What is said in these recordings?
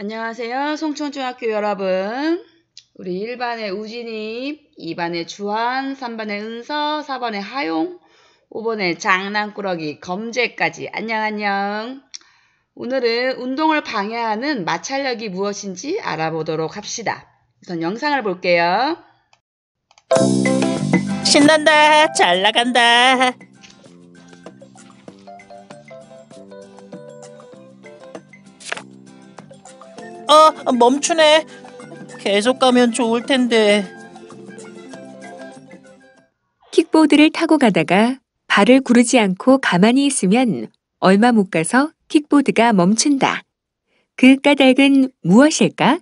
안녕하세요. 송천중학교 여러분. 우리 1반의 우진이, 2반의 주한, 3반의 은서, 4반의 하용, 5번의 장난꾸러기, 검재까지 안녕. 오늘은 운동을 방해하는 마찰력이 무엇인지 알아보도록 합시다. 우선 영상을 볼게요. 신난다. 잘 나간다. 멈추네. 계속 가면 좋을 텐데. 킥보드를 타고 가다가 발을 구르지 않고 가만히 있으면 얼마 못 가서 킥보드가 멈춘다. 그 까닭은 무엇일까?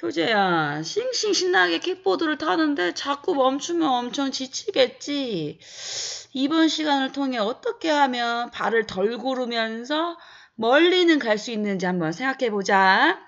효재야, 싱싱 신나게 킥보드를 타는데 자꾸 멈추면 엄청 지치겠지. 이번 시간을 통해 어떻게 하면 발을 덜 구르면서 멀리는 갈 수 있는지 한번 생각해보자.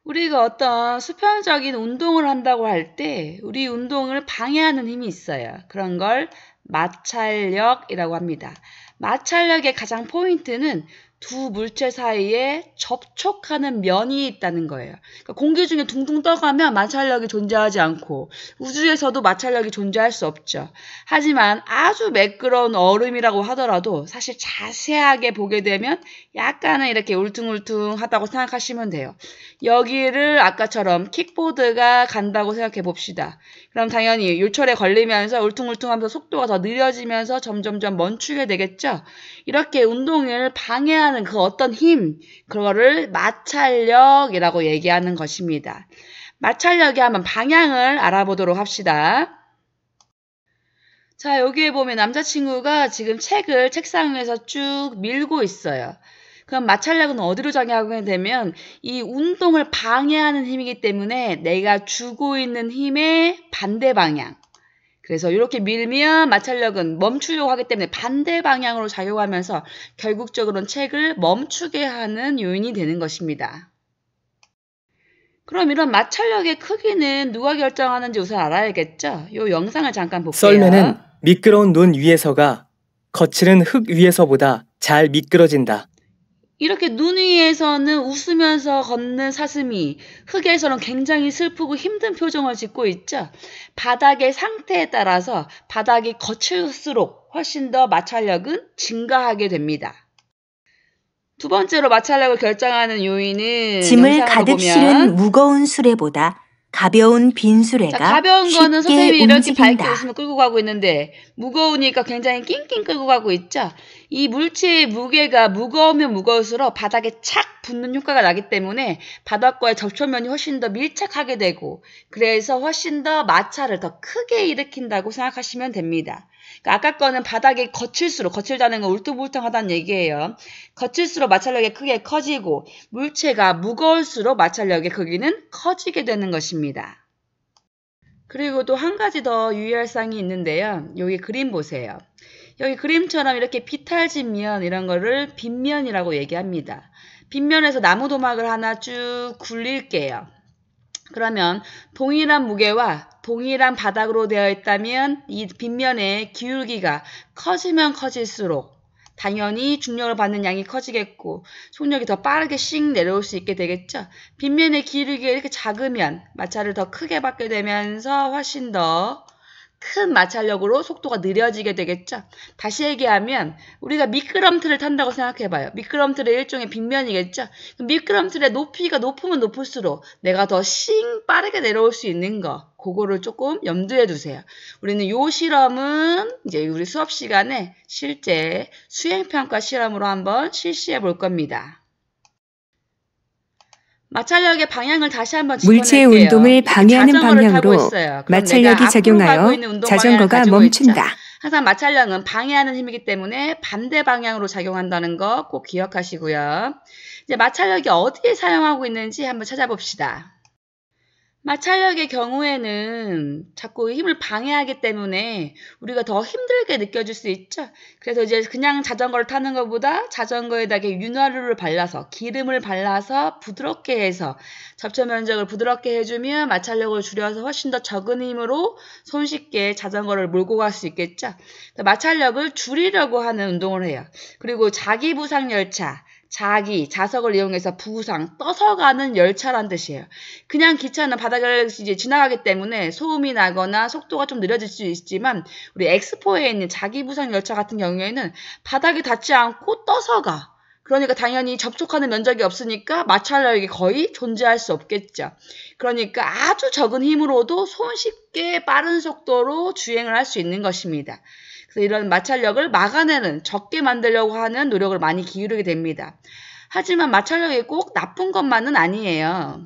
우리가 어떤 수평적인 운동을 한다고 할 때 우리 운동을 방해하는 힘이 있어요. 그런 걸 마찰력이라고 합니다. 마찰력의 가장 포인트는 두 물체 사이에 접촉하는 면이 있다는 거예요. 그러니까 공기 중에 둥둥 떠가면 마찰력이 존재하지 않고 우주에서도 마찰력이 존재할 수 없죠. 하지만 아주 매끄러운 얼음이라고 하더라도 사실 자세하게 보게 되면 약간은 이렇게 울퉁울퉁하다고 생각하시면 돼요. 여기를 아까처럼 킥보드가 간다고 생각해 봅시다. 그럼 당연히 요철에 걸리면서 울퉁울퉁하면서 속도가 더 느려지면서 점점점 멈추게 되겠죠. 이렇게 운동을 방해하는 그 어떤 힘, 그거를 마찰력이라고 얘기하는 것입니다. 마찰력이 한번 방향을 알아보도록 합시다. 자, 여기에 보면 남자친구가 지금 책을 책상 위에서 쭉 밀고 있어요. 그럼 마찰력은 어디로 작용하게 되면 이 운동을 방해하는 힘이기 때문에 내가 주고 있는 힘의 반대 방향. 그래서 이렇게 밀면 마찰력은 멈추려고 하기 때문에 반대 방향으로 작용하면서 결국적으로는 책을 멈추게 하는 요인이 되는 것입니다. 그럼 이런 마찰력의 크기는 누가 결정하는지 우선 알아야겠죠? 이 영상을 잠깐 볼게요. 썰매는 미끄러운 논 위에서가 거칠은 흙 위에서보다 잘 미끄러진다. 이렇게 눈 위에서는 웃으면서 걷는 사슴이 흙에서는 굉장히 슬프고 힘든 표정을 짓고 있죠. 바닥의 상태에 따라서 바닥이 거칠수록 훨씬 더 마찰력은 증가하게 됩니다. 두 번째로 마찰력을 결정하는 요인은 짐을 가득 실은 무거운 수레보다 가벼운 빈 수레가 가벼운 거는 선생님이 쉽게 이렇게 밟고 움직인다. 있으면 끌고 가고 있는데 무거우니까 굉장히 낑낑 끌고 가고 있죠. 이 물체의 무게가 무거우면 무거울수록 바닥에 착 붙는 효과가 나기 때문에 바닥과의 접촉면이 훨씬 더 밀착하게 되고 그래서 훨씬 더 마찰을 더 크게 일으킨다고 생각하시면 됩니다. 그러니까 아까 거는 바닥이 거칠수록, 거칠다는 건 울퉁불퉁하다는 얘기예요. 거칠수록 마찰력이 크게 커지고 물체가 무거울수록 마찰력의 크기는 커지게 되는 것입니다. 그리고 또 한 가지 더 유의할 사항이 있는데요. 여기 그림 보세요. 여기 그림처럼 이렇게 비탈진 면 이런 거를 빗면이라고 얘기합니다. 빗면에서 나무 도막을 하나 쭉 굴릴게요. 그러면 동일한 무게와 동일한 바닥으로 되어 있다면 이 빗면의 기울기가 커지면 커질수록 당연히 중력을 받는 양이 커지겠고 속력이 더 빠르게 씩 내려올 수 있게 되겠죠. 빗면의 기울기가 이렇게 작으면 마찰을 더 크게 받게 되면서 훨씬 더 큰 마찰력으로 속도가 느려지게 되겠죠. 다시 얘기하면 우리가 미끄럼틀을 탄다고 생각해봐요. 미끄럼틀의 일종의 빗면이겠죠. 미끄럼틀의 높이가 높으면 높을수록 내가 더 씩 빠르게 내려올 수 있는 거 그거를 조금 염두에 두세요. 우리는 요 실험은 이제 우리 수업 시간에 실제 수행평가 실험으로 한번 실시해 볼 겁니다. 마찰력의 방향을 다시 한번 물체의 짚어낼게요. 운동을 방해하는 방향으로 마찰력이 작용하여 자전거가 멈춘다. 항상 마찰력은 방해하는 힘이기 때문에 반대 방향으로 작용한다는 거 꼭 기억하시고요. 이제 마찰력이 어디에 사용하고 있는지 한번 찾아봅시다. 마찰력의 경우에는 자꾸 힘을 방해하기 때문에 우리가 더 힘들게 느껴질 수 있죠. 그래서 이제 그냥 자전거를 타는 것보다 자전거에다 윤활유를 발라서 기름을 발라서 부드럽게 해서 접촉 면적을 부드럽게 해주면 마찰력을 줄여서 훨씬 더 적은 힘으로 손쉽게 자전거를 몰고 갈 수 있겠죠. 마찰력을 줄이려고 하는 운동을 해요. 그리고 자기부상 열차, 자석을 이용해서 부상, 떠서 가는 열차란 뜻이에요. 그냥 기차는 바닥을 이제 지나가기 때문에 소음이 나거나 속도가 좀 느려질 수 있지만 우리 엑스포에 있는 자기부상 열차 같은 경우에는 바닥에 닿지 않고 떠서 가. 그러니까 당연히 접촉하는 면적이 없으니까 마찰력이 거의 존재할 수 없겠죠. 그러니까 아주 적은 힘으로도 손쉽게 빠른 속도로 주행을 할 수 있는 것입니다. 그래서 이런 마찰력을 막아내는, 적게 만들려고 하는 노력을 많이 기울이게 됩니다. 하지만 마찰력이 꼭 나쁜 것만은 아니에요.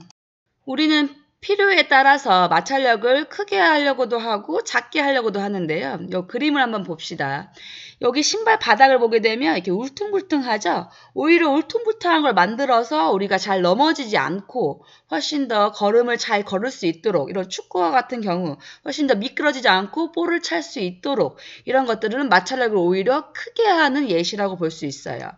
우리는 필요에 따라서 마찰력을 크게 하려고도 하고 작게 하려고도 하는데요. 이 그림을 한번 봅시다. 여기 신발 바닥을 보게 되면 이렇게 울퉁불퉁하죠? 오히려 울퉁불퉁한 걸 만들어서 우리가 잘 넘어지지 않고 훨씬 더 걸음을 잘 걸을 수 있도록, 이런 축구와 같은 경우 훨씬 더 미끄러지지 않고 볼을 찰 수 있도록 이런 것들은 마찰력을 오히려 크게 하는 예시라고 볼 수 있어요.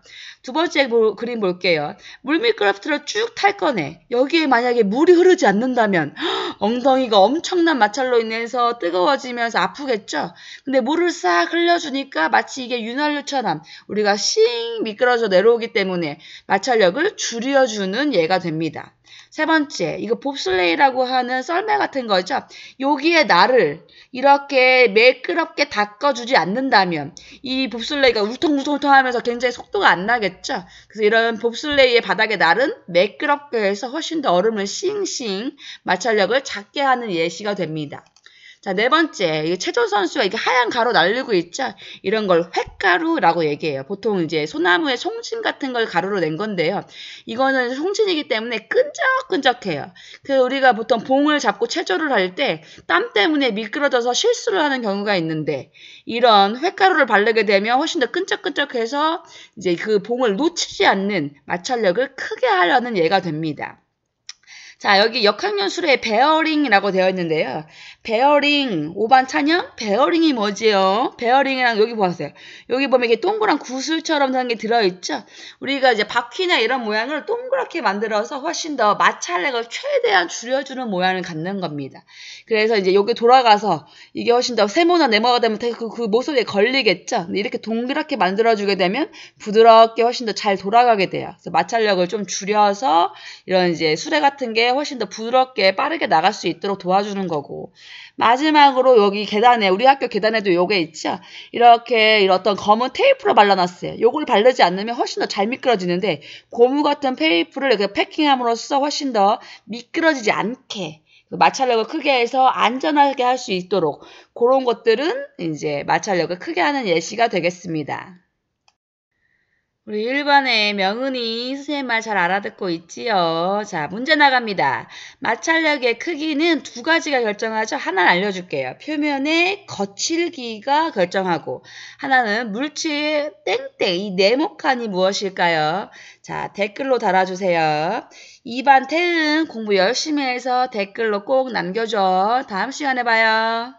두 번째 그림 볼게요. 물미끄럼틀을 쭉 탈 거네. 여기에 만약에 물이 흐르지 않는다면 엉덩이가 엄청난 마찰로 인해서 뜨거워지면서 아프겠죠? 근데 물을 싹 흘려주니까 마치 이게 윤활유처럼 우리가 씩 미끄러져 내려오기 때문에 마찰력을 줄여주는 예가 됩니다. 세 번째, 이거 봅슬레이라고 하는 썰매 같은 거죠. 여기에 나를 이렇게 매끄럽게 닦아주지 않는다면 이 봅슬레이가 울퉁불퉁하면서 굉장히 속도가 안 나겠죠. 그래서 이런 봅슬레이의 바닥에 날은 매끄럽게 해서 훨씬 더 얼음을 싱싱 마찰력을 작게 하는 예시가 됩니다. 자, 네 번째, 이 체조 선수가 이게 하얀 가루 날리고 있죠? 이런 걸 횟가루라고 얘기해요. 보통 이제 소나무의 송진 같은 걸 가루로 낸 건데요. 이거는 송진이기 때문에 끈적끈적해요. 그래서 우리가 보통 봉을 잡고 체조를 할 때 땀 때문에 미끄러져서 실수를 하는 경우가 있는데 이런 횟가루를 바르게 되면 훨씬 더 끈적끈적해서 이제 그 봉을 놓치지 않는 마찰력을 크게 하려는 예가 됩니다. 자, 여기 역학년 수로에 베어링이라고 되어 있는데요. 베어링, 5반 찬영? 베어링이 뭐지요? 베어링이랑 여기 보세요. 여기 보면 이게 동그란 구슬처럼 된 게 들어있죠? 우리가 이제 바퀴나 이런 모양을 동그랗게 만들어서 훨씬 더 마찰력을 최대한 줄여주는 모양을 갖는 겁니다. 그래서 이제 여기 돌아가서 이게 훨씬 더 세모나 네모가 되면 그 모서리에 걸리겠죠? 근데 이렇게 동그랗게 만들어주게 되면 부드럽게 훨씬 더 잘 돌아가게 돼요. 그래서 마찰력을 좀 줄여서 이런 이제 수레 같은 게 훨씬 더 부드럽게 빠르게 나갈 수 있도록 도와주는 거고, 마지막으로 여기 계단에, 우리 학교 계단에도 요게 있죠? 이렇게 어떤 검은 테이프로 발라놨어요. 요걸 바르지 않으면 훨씬 더 잘 미끄러지는데 고무 같은 테이프를 이렇게 패킹함으로써 훨씬 더 미끄러지지 않게 마찰력을 크게 해서 안전하게 할 수 있도록 그런 것들은 이제 마찰력을 크게 하는 예시가 되겠습니다. 우리 1반의 명은이 선생님 말 잘 알아듣고 있지요? 자, 문제 나갑니다. 마찰력의 크기는 두 가지가 결정하죠. 하나는 알려줄게요. 표면의 거칠기가 결정하고 하나는 물체의 땡땡, 이 네모칸이 무엇일까요? 자, 댓글로 달아주세요. 2반 태은 공부 열심히 해서 댓글로 꼭 남겨줘. 다음 시간에 봐요.